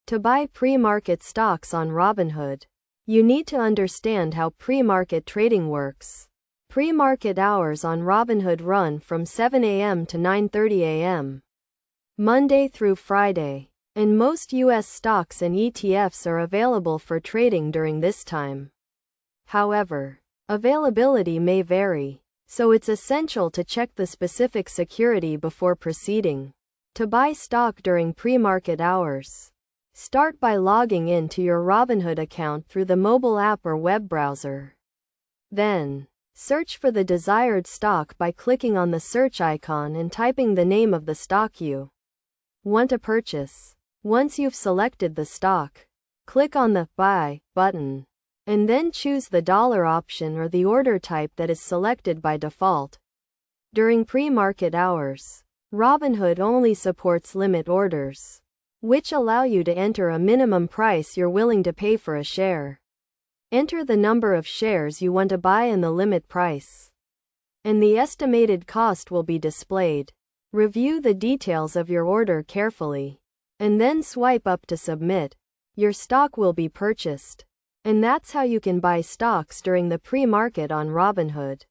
To buy pre-market stocks on Robinhood, you need to understand how pre-market trading works. Pre-market hours on Robinhood run from 7 a.m. to 9:30 a.m. Monday through Friday, and most U.S. stocks and ETFs are available for trading during this time. However, availability may vary, so it's essential to check the specific security before proceeding. To buy stock during pre-market hours, start by logging in to your Robinhood account through the mobile app or web browser. Then, search for the desired stock by clicking on the search icon and typing the name of the stock you want to purchase. Once you've selected the stock, click on the Buy button, and then choose the dollar option or the order type that is selected by default. During pre-market hours, Robinhood only supports limit orders, which allow you to enter a minimum price you're willing to pay for a share. Enter the number of shares you want to buy and the limit price, and the estimated cost will be displayed. Review the details of your order carefully, and then swipe up to submit. Your stock will be purchased. And that's how you can buy stocks during the pre-market on Robinhood.